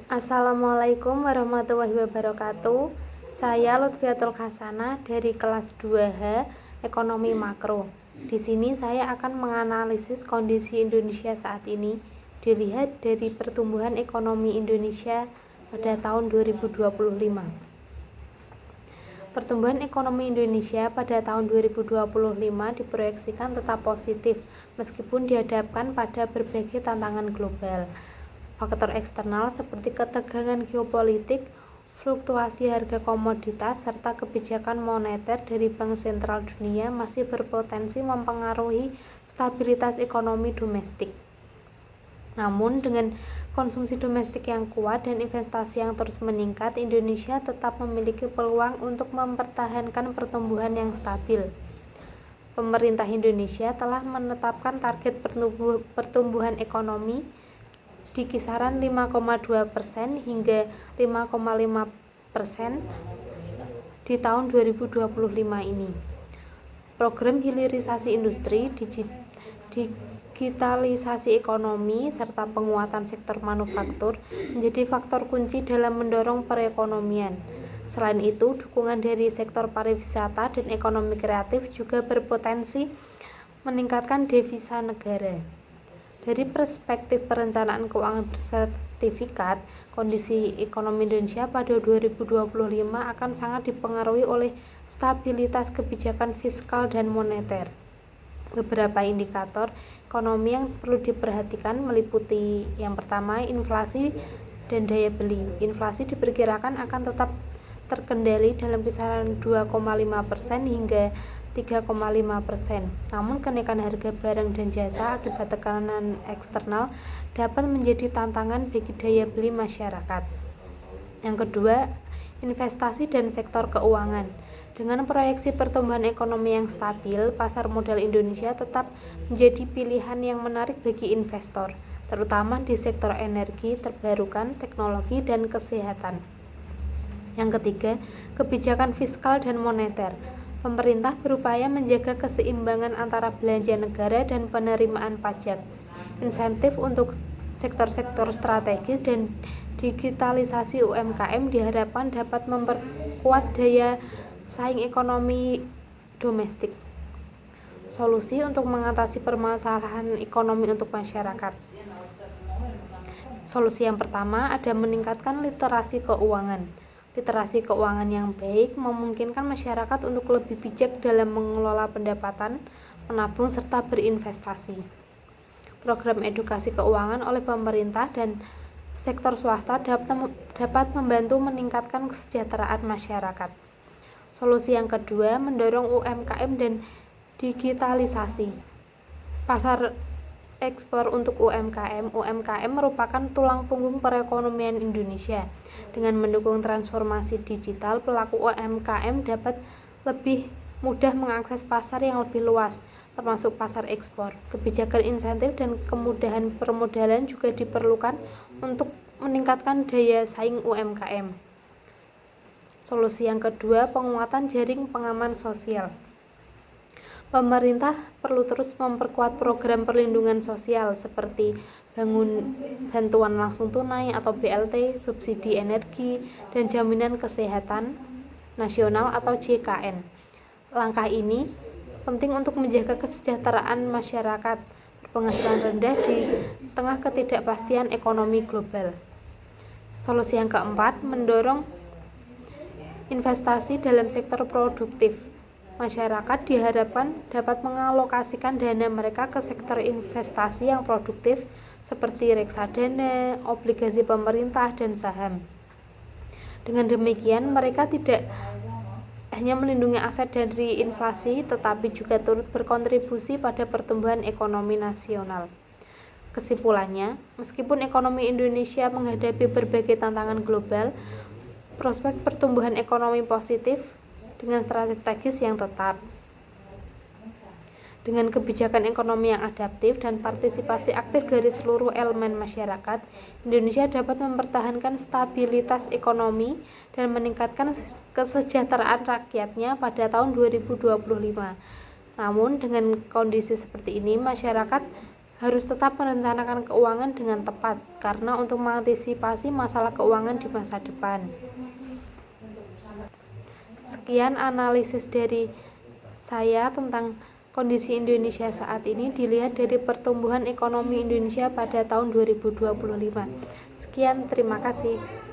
Assalamualaikum warahmatullahi wabarakatuh. Saya Lutfiatul Hasanah dari kelas 2H Ekonomi Makro. Di sini saya akan menganalisis kondisi Indonesia saat ini dilihat dari pertumbuhan ekonomi Indonesia pada tahun 2025. Pertumbuhan ekonomi Indonesia pada tahun 2025 diproyeksikan tetap positif meskipun dihadapkan pada berbagai tantangan global. Faktor eksternal seperti ketegangan geopolitik, fluktuasi harga komoditas, serta kebijakan moneter dari Bank Sentral Dunia masih berpotensi mempengaruhi stabilitas ekonomi domestik. Namun, dengan konsumsi domestik yang kuat dan investasi yang terus meningkat, Indonesia tetap memiliki peluang untuk mempertahankan pertumbuhan yang stabil. Pemerintah Indonesia telah menetapkan target pertumbuhan ekonomi di kisaran 5,2% hingga 5,5% di tahun 2025 ini. Program hilirisasi industri, digitalisasi ekonomi, serta penguatan sektor manufaktur menjadi faktor kunci dalam mendorong perekonomian. Selain itu, dukungan dari sektor pariwisata dan ekonomi kreatif juga berpotensi meningkatkan devisa negara. Dari perspektif perencanaan keuangan bersertifikat, kondisi ekonomi Indonesia pada 2025 akan sangat dipengaruhi oleh stabilitas kebijakan fiskal dan moneter. Beberapa indikator ekonomi yang perlu diperhatikan meliputi yang pertama, inflasi dan daya beli. Inflasi diperkirakan akan tetap terkendali dalam kisaran 2,5% hingga 3,5%. Namun kenaikan harga barang dan jasa akibat tekanan eksternal dapat menjadi tantangan bagi daya beli masyarakat. Yang kedua, investasi dan sektor keuangan. Dengan proyeksi pertumbuhan ekonomi yang stabil, pasar modal Indonesia tetap menjadi pilihan yang menarik bagi investor, terutama di sektor energi terbarukan, teknologi, dan kesehatan. Yang ketiga, kebijakan fiskal dan moneter. Pemerintah berupaya menjaga keseimbangan antara belanja negara dan penerimaan pajak. Insentif untuk sektor-sektor strategis dan digitalisasi UMKM diharapkan dapat memperkuat daya saing ekonomi domestik. Solusi untuk mengatasi permasalahan ekonomi untuk masyarakat. Solusi yang pertama ada meningkatkan literasi keuangan. Literasi keuangan yang baik memungkinkan masyarakat untuk lebih bijak dalam mengelola pendapatan, menabung, serta berinvestasi. Program edukasi keuangan oleh pemerintah dan sektor swasta dapat membantu meningkatkan kesejahteraan masyarakat. Solusi yang kedua, mendorong UMKM dan digitalisasi. Pasar ekspor untuk UMKM. UMKM merupakan tulang punggung perekonomian Indonesia. Dengan mendukung transformasi digital, pelaku UMKM dapat lebih mudah mengakses pasar yang lebih luas, termasuk pasar ekspor. Kebijakan insentif dan kemudahan permodalan juga diperlukan untuk meningkatkan daya saing UMKM. Solusi yang kedua, penguatan jaring pengaman sosial. Pemerintah perlu terus memperkuat program perlindungan sosial seperti bantuan langsung tunai atau BLT, subsidi energi, dan jaminan kesehatan nasional atau JKN. Langkah ini penting untuk menjaga kesejahteraan masyarakat berpenghasilan rendah di tengah ketidakpastian ekonomi global. Solusi yang keempat, mendorong investasi dalam sektor produktif. Masyarakat diharapkan dapat mengalokasikan dana mereka ke sektor investasi yang produktif seperti reksadana, obligasi pemerintah, dan saham. Dengan demikian, mereka tidak hanya melindungi aset dari inflasi, tetapi juga turut berkontribusi pada pertumbuhan ekonomi nasional. Kesimpulannya, meskipun ekonomi Indonesia menghadapi berbagai tantangan global, prospek pertumbuhan ekonomi positif dengan strategis yang tetap. Dengan kebijakan ekonomi yang adaptif dan partisipasi aktif dari seluruh elemen masyarakat, Indonesia dapat mempertahankan stabilitas ekonomi dan meningkatkan kesejahteraan rakyatnya pada tahun 2025. Namun, dengan kondisi seperti ini, masyarakat harus tetap merencanakan keuangan dengan tepat karena untuk mengantisipasi masalah keuangan di masa depan. Sekian analisis dari saya tentang kondisi Indonesia saat ini dilihat dari pertumbuhan ekonomi Indonesia pada tahun 2025. Sekian, terima kasih.